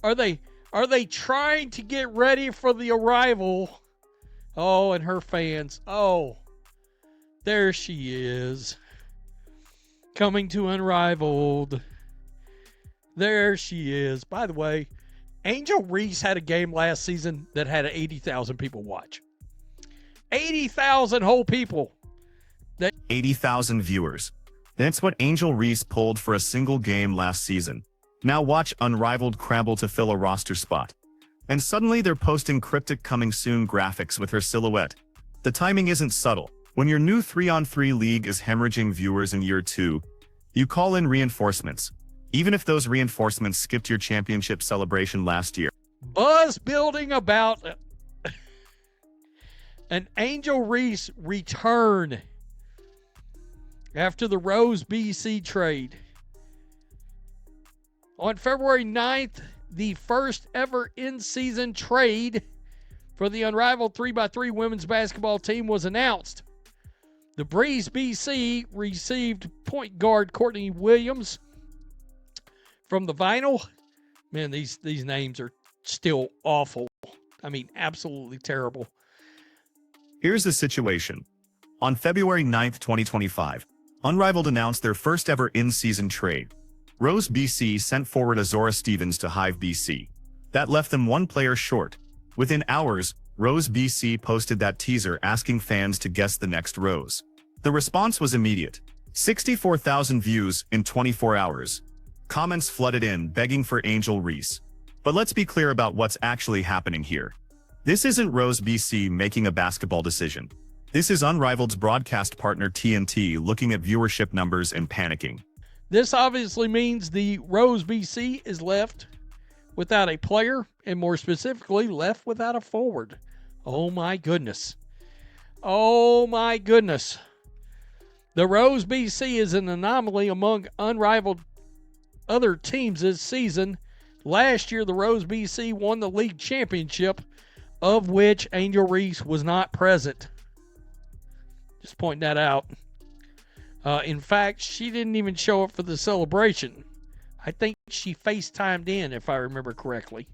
Are they trying to get ready for the arrival? Oh, and her fans. Oh, there she is. Coming to Unrivaled. There she is. By the way, Angel Reese had a game last season that had 80,000 people watch. 80,000 whole people. 80,000 viewers. That's what Angel Reese pulled for a single game last season. Now watch Unrivaled crumble to fill a roster spot. And suddenly they're posting cryptic coming soon graphics with her silhouette. The timing isn't subtle. When your new 3-on-3 league is hemorrhaging viewers in year 2, you call in reinforcements, even if those reinforcements skipped your championship celebration last year. Buzz building about an Angel Reese return after the Rose BC trade. On February 9th, the first ever in-season trade for the Unrivaled 3x3 women's basketball team was announced. The Breeze BC received point guard Courtney Williams from the Vinyl. Man, these names are still awful. I mean, absolutely terrible. Here's the situation. On February 9th, 2025, Unrivaled announced their first ever in-season trade. Rose BC sent forward Azora Stevens to Hive BC. That left them one player short. Within hours, Rose BC posted that teaser asking fans to guess the next Rose. The response was immediate. 64,000 views in 24 hours. Comments flooded in begging for Angel Reese. But let's be clear about what's actually happening here. This isn't Rose BC making a basketball decision. This is Unrivaled's broadcast partner TNT looking at viewership numbers and panicking. This obviously means the Rose BC is left without a player, and more specifically, left without a forward. Oh my goodness. Oh my goodness. The Rose BC is an anomaly among Unrivaled other teams this season. Last year, the Rose BC won the league championship, of which Angel Reese was not present. Just pointing that out. In fact, she didn't even show up for the celebration. I think she FaceTimed in, if I remember correctly.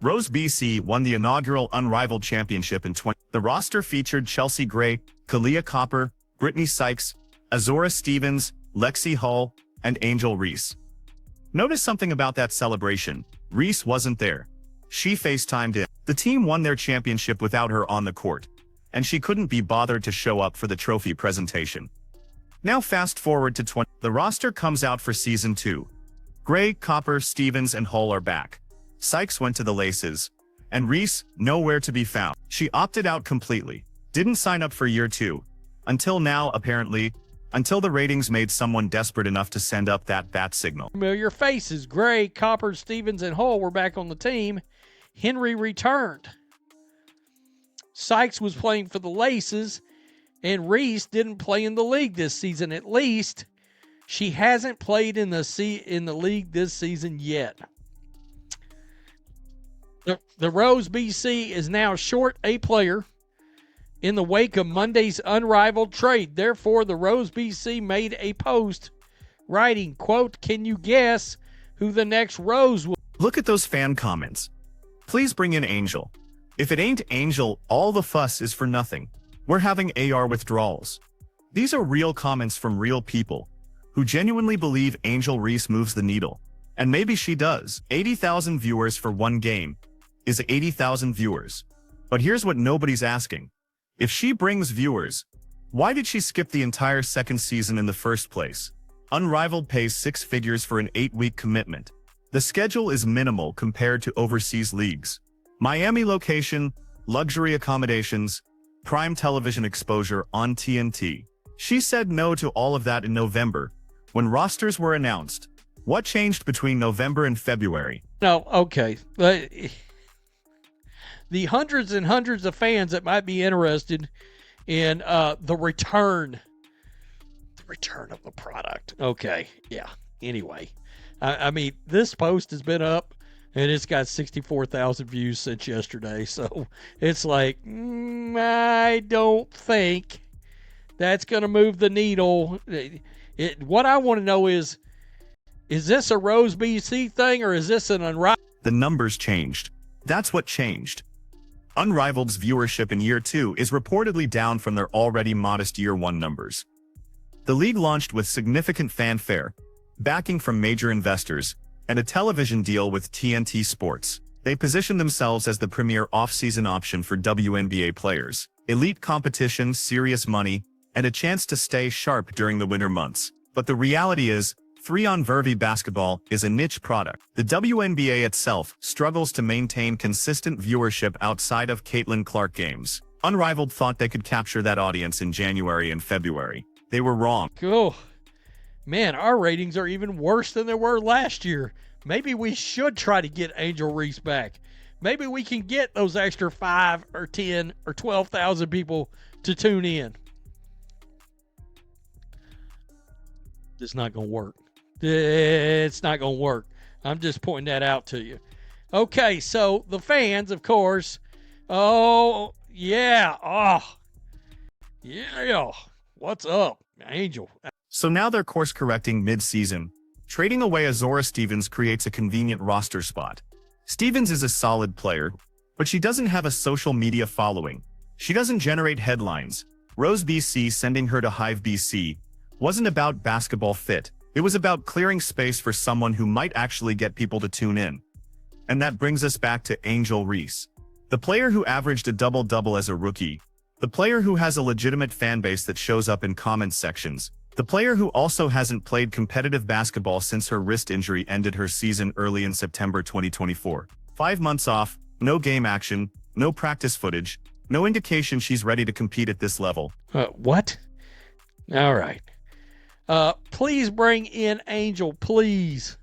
Rose BC won the inaugural Unrivaled Championship in 20. The roster featured Chelsea Gray, Kalia Copper, Brittany Sykes, Azora Stevens, Lexi Hull, and Angel Reese. Notice something about that celebration. Reese wasn't there. She FaceTimed in. The team won their championship without her on the court, and she couldn't be bothered to show up for the trophy presentation. Now fast forward to 20. The roster comes out for Season 2. Gray, Copper, Stevens, and Hull are back. Sykes went to the Laces, and Reese, nowhere to be found. She opted out completely. Didn't sign up for Year 2. Until now, apparently. Until the ratings made someone desperate enough to send up that bat signal. Familiar faces. Gray, Copper, Stevens, and Hull were back on the team. Henry returned. Sykes was playing for the Laces, and Reese didn't play in the league this season. At least, she hasn't played in the league this season yet. The Rose BC is now short a player in the wake of Monday's Unrivaled trade. Therefore, the Rose BC made a post writing, quote, "Can you guess who the next Rose will?" Look at those fan comments. Please bring in Angel. If it ain't Angel, all the fuss is for nothing. We're having AR withdrawals. These are real comments from real people who genuinely believe Angel Reese moves the needle. And maybe she does. 80,000 viewers for one game is 80,000 viewers. But here's what nobody's asking. If she brings viewers, why did she skip the entire second season in the first place? Unrivaled pays 6 figures for an 8-week commitment. The schedule is minimal compared to overseas leagues. Miami location, luxury accommodations, prime television exposure on TNT. She said no to all of that in November, when rosters were announced. What changed between November and February? No, okay. The hundreds and hundreds of fans that might be interested in the return of the product. Okay, yeah. Anyway, I mean, this post has been up, and it's got 64,000 views since yesterday. So it's like, I don't think that's going to move the needle. What I want to know is this a Rose BC thing, or is this an Unrivaled? The numbers changed. That's what changed. Unrivaled's viewership in year 2 is reportedly down from their already modest year 1 numbers. The league launched with significant fanfare, backing from major investors, and a television deal with TNT Sports. They positioned themselves as the premier off-season option for WNBA players. Elite competition, serious money, and a chance to stay sharp during the winter months. But the reality is, 3-on-Vervi basketball is a niche product. The WNBA itself struggles to maintain consistent viewership outside of Caitlin Clark games. Unrivaled thought they could capture that audience in January and February. They were wrong. Cool. Man, our ratings are even worse than they were last year. Maybe we should try to get Angel Reese back. Maybe we can get those extra 5 or 10 or 12,000 people to tune in. It's not going to work. It's not going to work. I'm just pointing that out to you. Okay, so the fans, of course. Oh, yeah. Oh, yeah. What's up, Angel? So now they're course-correcting mid-season. Trading away Azora Stevens creates a convenient roster spot. Stevens is a solid player, but she doesn't have a social media following. She doesn't generate headlines. Rose BC sending her to Hive BC wasn't about basketball fit. It was about clearing space for someone who might actually get people to tune in. And that brings us back to Angel Reese, the player who averaged a double-double as a rookie, the player who has a legitimate fan base that shows up in comment sections, the player who also hasn't played competitive basketball since her wrist injury ended her season early in September 2024. 5 months off, no game action, no practice footage, no indication she's ready to compete at this level. What? All right. Please bring in Angel, please.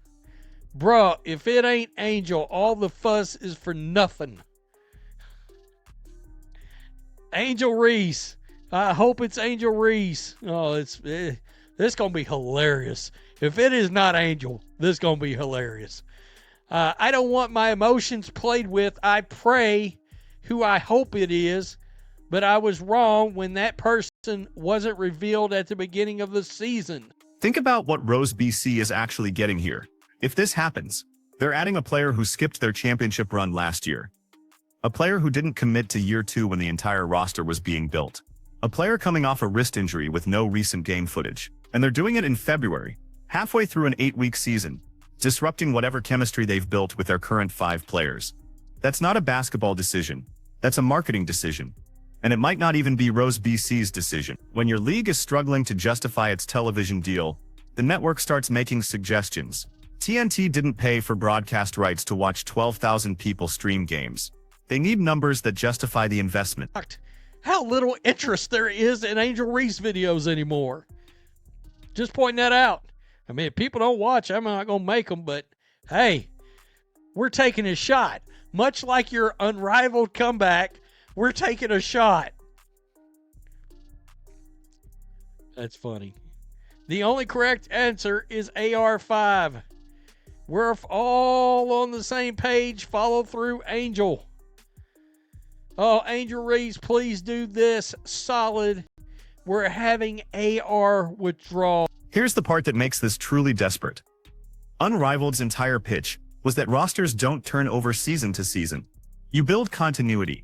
Bruh, if it ain't Angel, all the fuss is for nothing. Angel Reese. I hope it's Angel Reese. Oh, this going to be hilarious. If it is not Angel, this going to be hilarious. I don't want my emotions played with. I pray who I hope it is, but I was wrong when that person wasn't revealed at the beginning of the season. Think about what Rose BC is actually getting here. If this happens, they're adding a player who skipped their championship run last year. A player who didn't commit to year 2 when the entire roster was being built. A player coming off a wrist injury with no recent game footage. And they're doing it in February, halfway through an 8-week season, disrupting whatever chemistry they've built with their current 5 players. That's not a basketball decision. That's a marketing decision. And it might not even be Rose BC's decision. When your league is struggling to justify its television deal, the network starts making suggestions. TNT didn't pay for broadcast rights to watch 12,000 people stream games. They need numbers that justify the investment. How little interest there is in Angel Reese videos anymore. Just pointing that out. I mean, if people don't watch, I'm not going to make them, but hey, we're taking a shot. Much like your unrivaled comeback, we're taking a shot. That's funny. The only correct answer is AR5. We're all on the same page. Follow through, Angel. Oh, Angel Reese, please do this. Solid. We're having AR withdrawal. Here's the part that makes this truly desperate. Unrivaled's entire pitch was that rosters don't turn over season to season. You build continuity.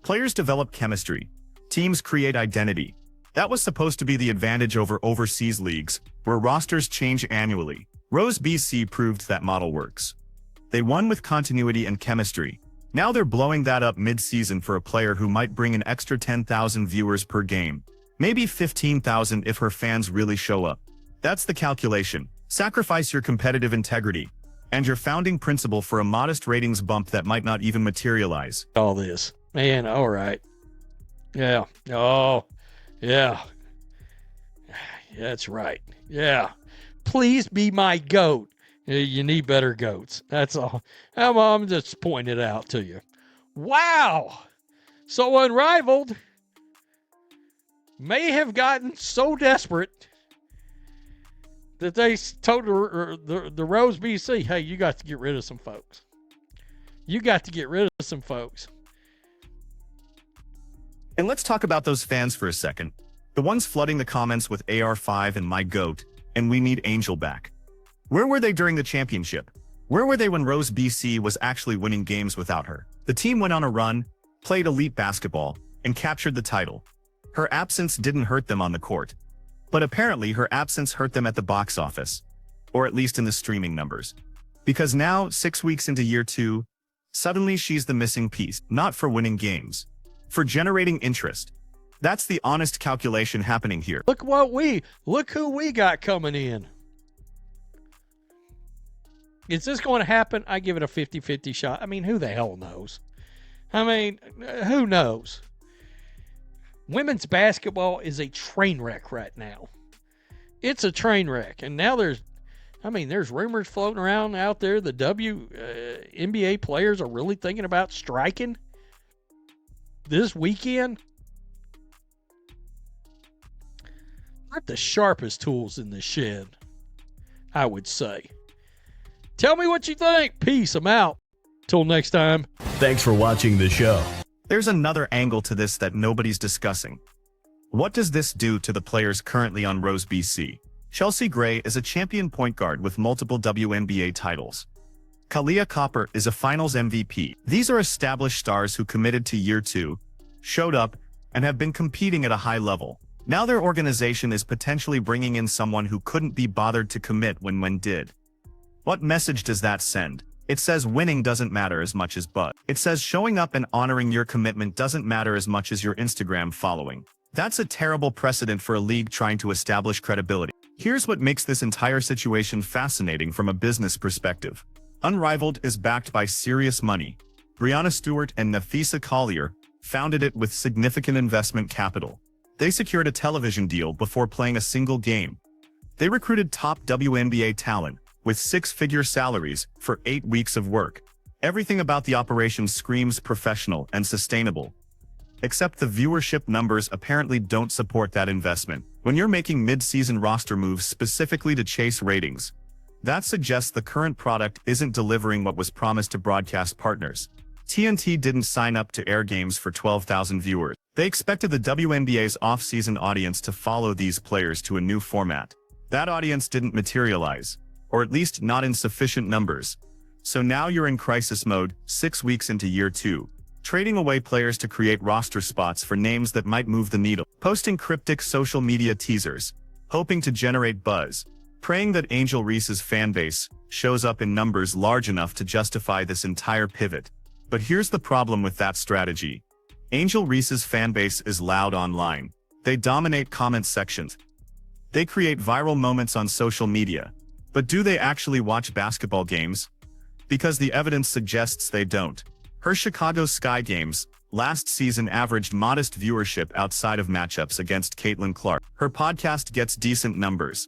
Players develop chemistry. Teams create identity. That was supposed to be the advantage over overseas leagues, where rosters change annually. Rose BC proved that model works. They won with continuity and chemistry. Now they're blowing that up mid-season for a player who might bring an extra 10,000 viewers per game. Maybe 15,000 if her fans really show up. That's the calculation. Sacrifice your competitive integrity and your founding principle for a modest ratings bump that might not even materialize. All this. Man, all right. Yeah. Oh, yeah. That's right. Yeah. Please be my goat. You need better goats. That's all. I'm just pointing it out to you. Wow. So Unrivaled may have gotten so desperate that they told the Rose BC, hey, you got to get rid of some folks. You got to get rid of some folks. And let's talk about those fans for a second. The ones flooding the comments with AR5 and my GOAT, and we need Angel back. Where were they during the championship? Where were they when Rose BC was actually winning games without her? The team went on a run, played elite basketball, and captured the title. Her absence didn't hurt them on the court. But apparently her absence hurt them at the box office. Or at least in the streaming numbers. Because now, 6 weeks into year 2, suddenly she's the missing piece, not for winning games. For generating interest. That's the honest calculation happening here. Look who we got coming in. Is this going to happen? I give it a 50-50 shot. I mean, who the hell knows? I mean, who knows? Women's basketball is a train wreck right now. It's a train wreck. And now there's rumors floating around out there. The NBA players are really thinking about striking this weekend. Not the sharpest tools in the shed, I would say. Tell me what you think. Peace. I'm out. Till next time. Thanks for watching the show. There's another angle to this that nobody's discussing. What does this do to the players currently on Rose BC? Chelsea Gray is a champion point guard with multiple WNBA titles. Kalia Copper is a finals MVP. These are established stars who committed to year 2, showed up, and have been competing at a high level. Now their organization is potentially bringing in someone who couldn't be bothered to commit when did. What message does that send? It says winning doesn't matter as much as buzz. It says showing up and honoring your commitment doesn't matter as much as your Instagram following. That's a terrible precedent for a league trying to establish credibility. Here's what makes this entire situation fascinating from a business perspective. Unrivaled is backed by serious money. Brianna Stewart and Nafisa Collier founded it with significant investment capital. They secured a television deal before playing a single game. They recruited top WNBA talent with 6-figure salaries for 8 weeks of work. Everything about the operation screams professional and sustainable. Except the viewership numbers apparently don't support that investment. When you're making mid-season roster moves specifically to chase ratings, that suggests the current product isn't delivering what was promised to broadcast partners. TNT didn't sign up to air games for 12,000 viewers. They expected the WNBA's off-season audience to follow these players to a new format. That audience didn't materialize, or at least not in sufficient numbers. So now you're in crisis mode, 6 weeks into year 2, trading away players to create roster spots for names that might move the needle, posting cryptic social media teasers, hoping to generate buzz, praying that Angel Reese's fanbase shows up in numbers large enough to justify this entire pivot. But here's the problem with that strategy. Angel Reese's fanbase is loud online. They dominate comment sections. They create viral moments on social media. But do they actually watch basketball games? Because the evidence suggests they don't. Her Chicago Sky games last season averaged modest viewership outside of matchups against Caitlin Clark. Her podcast gets decent numbers.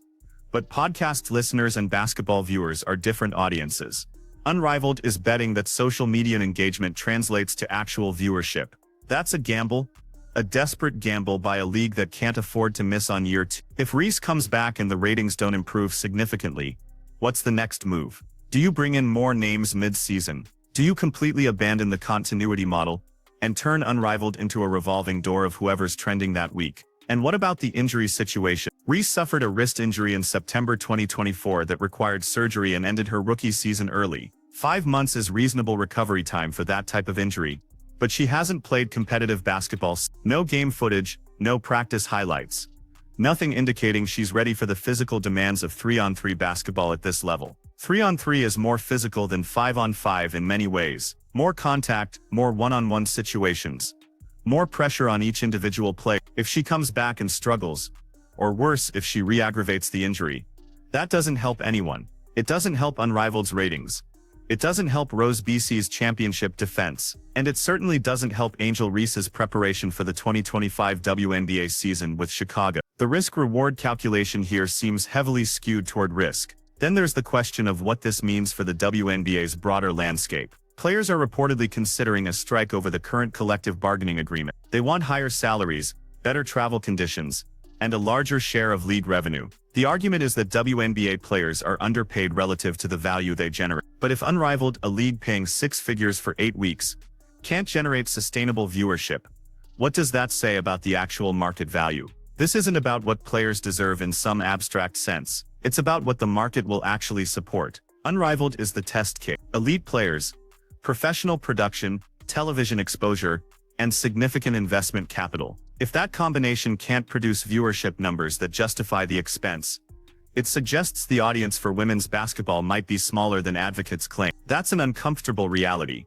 But podcast listeners and basketball viewers are different audiences. Unrivaled is betting that social media engagement translates to actual viewership. That's a gamble. A desperate gamble by a league that can't afford to miss on year 2. If Reese comes back and the ratings don't improve significantly, what's the next move? Do you bring in more names mid-season? Do you completely abandon the continuity model and turn Unrivaled into a revolving door of whoever's trending that week? And what about the injury situation? Reese suffered a wrist injury in September 2024 that required surgery and ended her rookie season early. 5 months is reasonable recovery time for that type of injury. But she hasn't played competitive basketball. No game footage, no practice highlights. Nothing indicating she's ready for the physical demands of 3-on-3 basketball at this level. 3-on-3 is more physical than 5-on-5 in many ways. More contact, more one-on-one situations. More pressure on each individual player. If she comes back and struggles, or worse if she re-aggravates the injury, that doesn't help anyone. It doesn't help Unrivaled's ratings. It doesn't help Rose BC's championship defense, and it certainly doesn't help Angel Reese's preparation for the 2025 WNBA season with Chicago. The risk-reward calculation here seems heavily skewed toward risk. Then there's the question of what this means for the WNBA's broader landscape. Players are reportedly considering a strike over the current collective bargaining agreement. They want higher salaries, better travel conditions, and a larger share of league revenue. The argument is that WNBA players are underpaid relative to the value they generate. But if Unrivaled, a league paying 6 figures for 8 weeks, can't generate sustainable viewership, what does that say about the actual market value? This isn't about what players deserve in some abstract sense. It's about what the market will actually support. Unrivaled is the test case. Elite players, professional production, television exposure, and significant investment capital. If that combination can't produce viewership numbers that justify the expense, it suggests the audience for women's basketball might be smaller than advocates claim. That's an uncomfortable reality,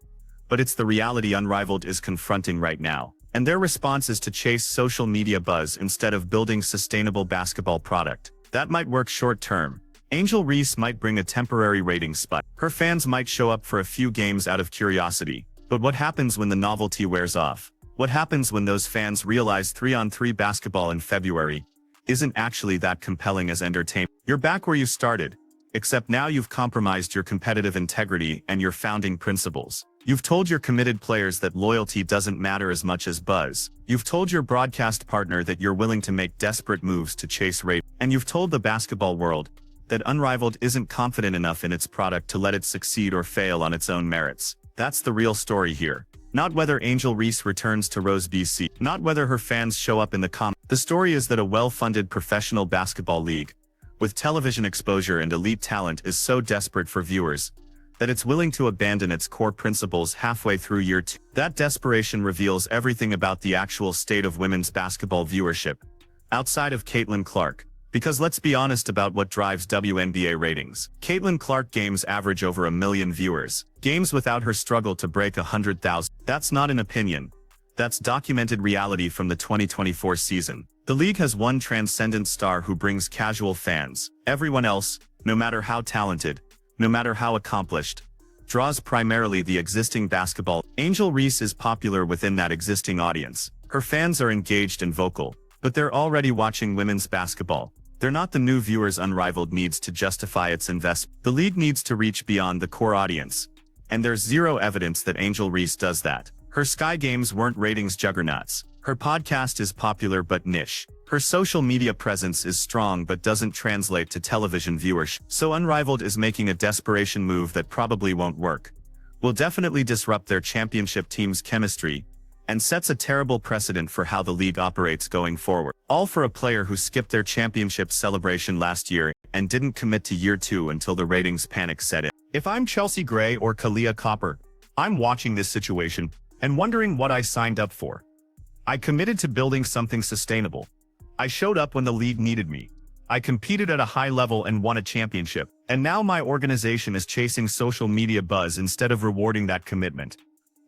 but it's the reality Unrivaled is confronting right now. And their response is to chase social media buzz instead of building sustainable basketball product. That might work short term. Angel Reese might bring a temporary rating spike. Her fans might show up for a few games out of curiosity. But what happens when the novelty wears off? What happens when those fans realize 3-on-3 basketball in February isn't actually that compelling as entertainment? You're back where you started, except now you've compromised your competitive integrity and your founding principles. You've told your committed players that loyalty doesn't matter as much as buzz. You've told your broadcast partner that you're willing to make desperate moves to chase ratings. And you've told the basketball world that Unrivaled isn't confident enough in its product to let it succeed or fail on its own merits. That's the real story here. Not whether Angel Reese returns to Rose BC. Not whether her fans show up in the comments. The story is that a well-funded professional basketball league, with television exposure and elite talent, is so desperate for viewers that it's willing to abandon its core principles halfway through year 2. That desperation reveals everything about the actual state of women's basketball viewership, outside of Caitlin Clark. Because let's be honest about what drives WNBA ratings. Caitlin Clark games average over 1 million viewers. Games without her struggle to break 100,000. That's not an opinion. That's documented reality from the 2024 season. The league has one transcendent star who brings casual fans. Everyone else, no matter how talented, no matter how accomplished, draws primarily the existing basketball. Angel Reese is popular within that existing audience. Her fans are engaged and vocal, but they're already watching women's basketball. They're not the new viewers Unrivaled needs to justify its investment. The league needs to reach beyond the core audience, and there's zero evidence that Angel Reese does that. Her Sky Games weren't ratings juggernauts. Her podcast is popular but niche. Her social media presence is strong but doesn't translate to television viewership. So Unrivaled is making a desperation move that probably won't work, will definitely disrupt their championship team's chemistry, and sets a terrible precedent for how the league operates going forward. All for a player who skipped their championship celebration last year and didn't commit to year 2 until the ratings panic set in. If I'm Chelsea Gray or Kalia Copper, I'm watching this situation and wondering what I signed up for. I committed to building something sustainable. I showed up when the league needed me. I competed at a high level and won a championship. And now my organization is chasing social media buzz instead of rewarding that commitment.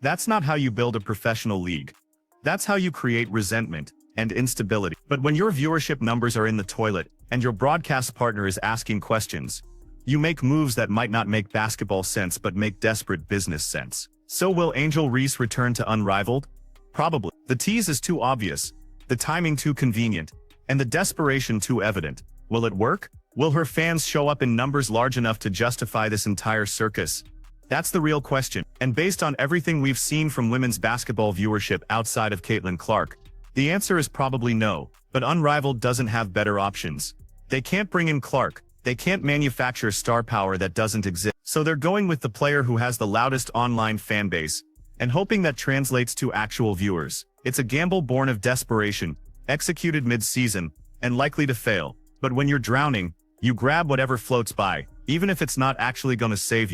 That's not how you build a professional league. That's how you create resentment and instability. But when your viewership numbers are in the toilet and your broadcast partner is asking questions, you make moves that might not make basketball sense but make desperate business sense. So will Angel Reese return to Unrivaled? Probably. The tease is too obvious, the timing too convenient, and the desperation too evident. Will it work? Will her fans show up in numbers large enough to justify this entire circus? That's the real question. And based on everything we've seen from women's basketball viewership outside of Caitlin Clark, the answer is probably no. But Unrivaled doesn't have better options. They can't bring in Clark. They can't manufacture star power that doesn't exist. So they're going with the player who has the loudest online fan base, and hoping that translates to actual viewers. It's a gamble born of desperation, executed mid-season, and likely to fail. But when you're drowning, you grab whatever floats by, even if it's not actually going to save you.